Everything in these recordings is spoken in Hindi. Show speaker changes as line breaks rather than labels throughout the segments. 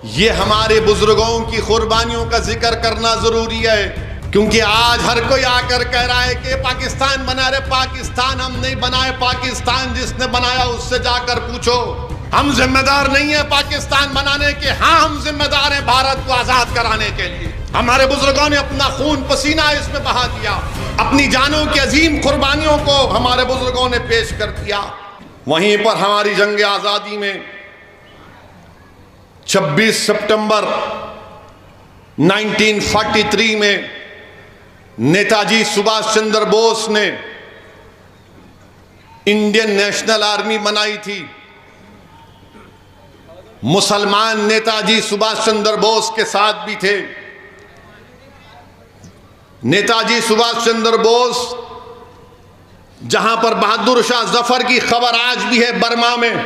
ये हमारे बुजुर्गों की कुर्बानियों का जिक्र करना जरूरी है, क्योंकि आज हर कोई आकर कह रहा है कि पाकिस्तान बना रहे। पाकिस्तान हम नहीं बनाए, पाकिस्तान जिसने बनाया उससे जाकर पूछो। हम जिम्मेदार नहीं है पाकिस्तान बनाने के, हाँ हम जिम्मेदार हैं भारत को आजाद कराने के लिए। हमारे बुजुर्गों ने अपना खून पसीना इसमें बहा दिया, अपनी जानों की अजीम कुर्बानियों को हमारे बुजुर्गों ने पेश कर दिया। वहीं पर हमारी जंग आजादी में 26 सितंबर 1943 में नेताजी सुभाष चंद्र बोस ने इंडियन नेशनल आर्मी बनाई थी। मुसलमान नेताजी सुभाष चंद्र बोस के साथ भी थे। नेताजी सुभाष चंद्र बोस, जहां पर बहादुर शाह जफर की खबर आज भी है बर्मा में,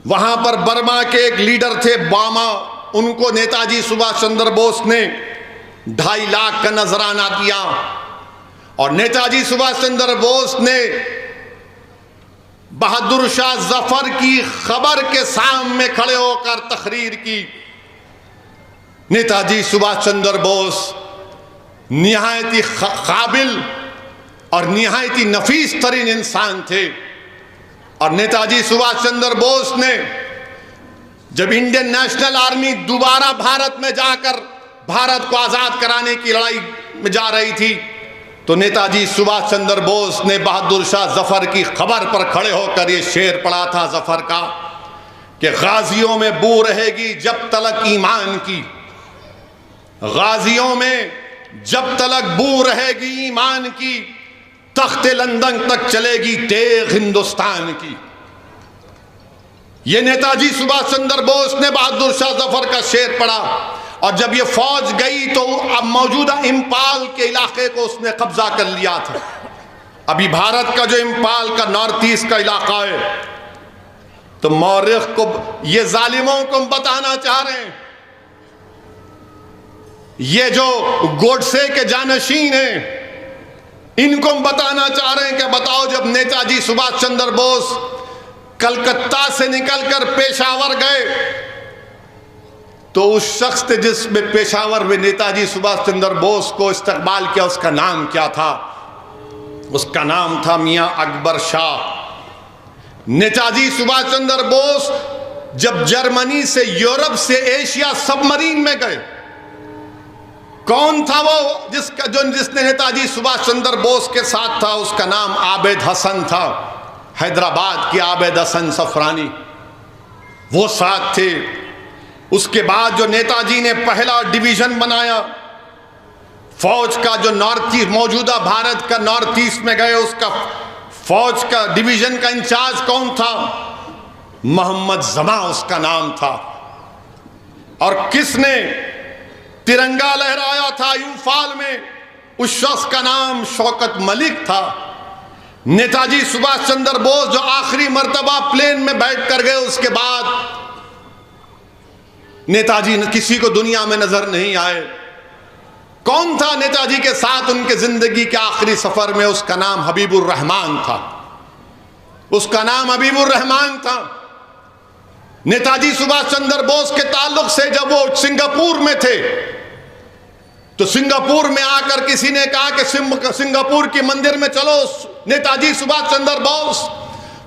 वहां पर बर्मा के एक लीडर थे बामा, उनको नेताजी सुभाष चंद्र बोस ने 2.5 लाख का नजराना दिया। और नेताजी सुभाष चंद्र बोस ने बहादुर शाह जफर की खबर के सामने खड़े होकर तकरीर की। नेताजी सुभाष चंद्र बोस निहायत ही काबिल और निहायत ही नफीस तरीन इंसान थे। और नेताजी सुभाष चंद्र बोस ने जब इंडियन नेशनल आर्मी दोबारा भारत में जाकर भारत को आजाद कराने की लड़ाई में जा रही थी, तो नेताजी सुभाष चंद्र बोस ने बहादुर शाह जफर की खबर पर खड़े होकर यह शेर पढ़ा था जफर का कि गाजियों में बू रहेगी जब तलक ईमान की, गाजियों में जब तलक बू रहेगी ईमान की, तख्ते लंदन तक चलेगी तेग हिंदुस्तान की। यह नेताजी सुभाष चंद्र बोस ने बहादुर शाह जफर का शेर पढ़ा। और जब ये फौज गई तो अब मौजूदा इम्फाल के इलाके को उसने कब्जा कर लिया था। अभी भारत का जो इम्फाल का नॉर्थ ईस्ट का इलाका है, तो मौर्ख को, ये जालिमों को बताना चाह रहे हैं, ये जो गोडसे के जानशीन हैं, इनको हम बताना चाह रहे हैं कि बताओ, जब नेताजी सुभाष चंद्र बोस कलकत्ता से निकलकर पेशावर गए, तो उस शख्स ने जिसमें पेशावर में नेताजी सुभाष चंद्र बोस को इस्तकबाल किया, उसका नाम क्या था? उसका नाम था मियां अकबर शाह। नेताजी सुभाष चंद्र बोस जब जर्मनी से यूरोप से एशिया सबमरीन में गए, कौन था वो जिसने नेताजी सुभाष चंद्र बोस के साथ था? उसका नाम आबिद हसन था, हैदराबाद के आबिद हसन सफरानी, वो साथ थे। उसके बाद जो नेताजी ने पहला डिवीजन बनाया फौज का, जो नॉर्थ ईस्ट, मौजूदा भारत का नॉर्थ ईस्ट में गए, उसका फौज का डिवीजन का इंचार्ज कौन था? मोहम्मद जमा उसका नाम था। और किसने तिरंगा लहराया था इंफाल में? उस शख्स का नाम शौकत मलिक था। नेताजी सुभाष चंद्र बोस जो आखिरी मर्तबा प्लेन में बैठ कर गए, उसके बाद नेताजी किसी को दुनिया में नजर नहीं आए। कौन था नेताजी के साथ उनके जिंदगी के आखिरी सफर में? उसका नाम हबीबुर रहमान था। उसका नाम हबीबुर रहमान था। नेताजी सुभाष चंद्र बोस के ताल्लुक से जब वो सिंगापुर में थे, तो सिंगापुर में आकर किसी ने कहा कि सिंगापुर के मंदिर में चलो नेताजी सुभाष चंद्र बोस,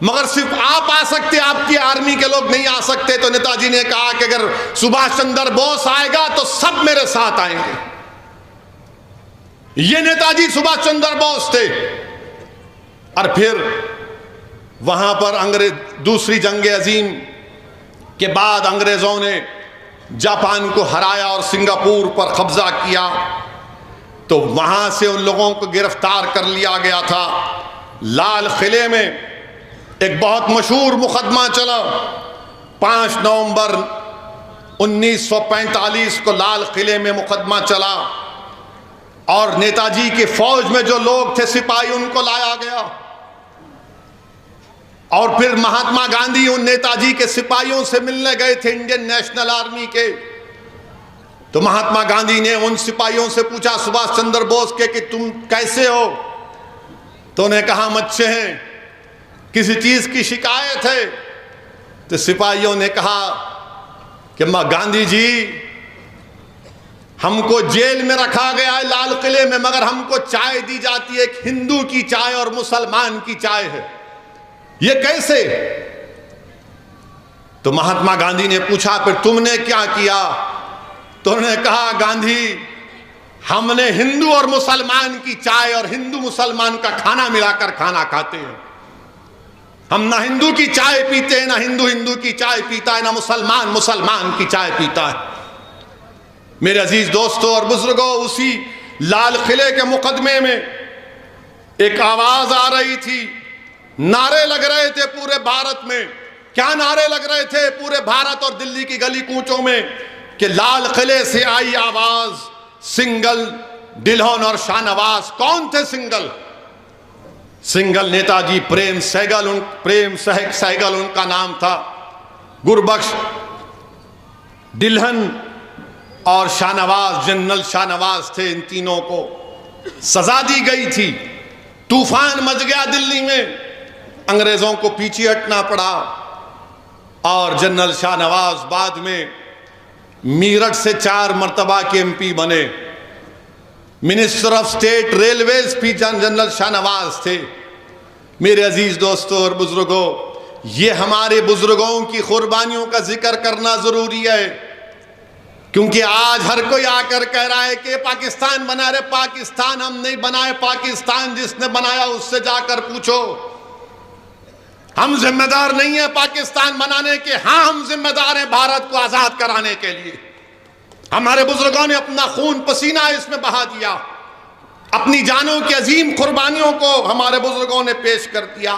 मगर सिर्फ आप आ सकते, आपकी आर्मी के लोग नहीं आ सकते। तो नेताजी ने कहा कि अगर सुभाष चंद्र बोस आएगा तो सब मेरे साथ आएंगे। ये नेताजी सुभाष चंद्र बोस थे। और फिर वहां पर दूसरी जंग अजीम के बाद अंग्रेजों ने जापान को हराया और सिंगापुर पर कब्जा किया, तो वहां से उन लोगों को गिरफ्तार कर लिया गया था। लाल किले में एक बहुत मशहूर मुकदमा चला। 5 नवंबर 1945 को लाल किले में मुकदमा चला और नेताजी की फौज में जो लोग थे सिपाही, उनको लाया गया। और फिर महात्मा गांधी उन नेताजी के सिपाहियों से मिलने गए थे, इंडियन नेशनल आर्मी के। तो महात्मा गांधी ने उन सिपाहियों से पूछा सुभाष चंद्र बोस के कि तुम कैसे हो? तो उन्हें कहा हम अच्छे हैं। किसी चीज की शिकायत है? तो सिपाहियों ने कहा कि गांधी जी, हमको जेल में रखा गया है लाल किले में, मगर हमको चाय दी जाती है, एक हिंदू की चाय और मुसलमान की चाय है, ये कैसे? तो महात्मा गांधी ने पूछा, फिर तुमने क्या किया? तो उन्होंने कहा, गांधी, हमने हिंदू और मुसलमान की चाय और हिंदू मुसलमान का खाना मिलाकर खाना खाते हैं। हम ना हिंदू की चाय पीते हैं, ना हिंदू हिंदू की चाय पीता है, ना मुसलमान मुसलमान की चाय पीता है। मेरे अजीज दोस्तों और बुजुर्गों, उसी लाल किले के मुकदमे में एक आवाज आ रही थी, नारे लग रहे थे पूरे भारत में। क्या नारे लग रहे थे पूरे भारत और दिल्ली की गली कूचों में? कि लाल किले से आई आवाज, सिंगल, डिल्हन और शाहनवाज। कौन थे सिंगल? सिंगल नेताजी प्रेम सहगल उनका नाम था। गुरबख्श, डिल्हन और शाहनवाज, जनरल शाहनवाज थे। इन तीनों को सजा दी गई थी। तूफान मच गया दिल्ली में, अंग्रेजों को पीछे हटना पड़ा और जनरल शाहनवाज बाद में मीरठ से 4 मर्तबा के एमपी बने। मिनिस्टर ऑफ स्टेट रेलवेज भी जनरल शाहनवाज थे। मेरे अजीज दोस्तों और बुजुर्गों, ये हमारे बुजुर्गों की कुर्बानियों का जिक्र करना जरूरी है, क्योंकि आज हर कोई आकर कह रहा है कि पाकिस्तान बना रहे। पाकिस्तान हम नहीं बनाए, पाकिस्तान जिसने बनाया उससे जाकर पूछो। हम जिम्मेदार नहीं है पाकिस्तान बनाने के। हाँ, हम जिम्मेदार हैं भारत को आजाद कराने के लिए। हमारे बुजुर्गों ने अपना खून पसीना इसमें बहा दिया, अपनी जानों की अजीम कुर्बानियों को हमारे बुजुर्गों ने पेश कर दिया।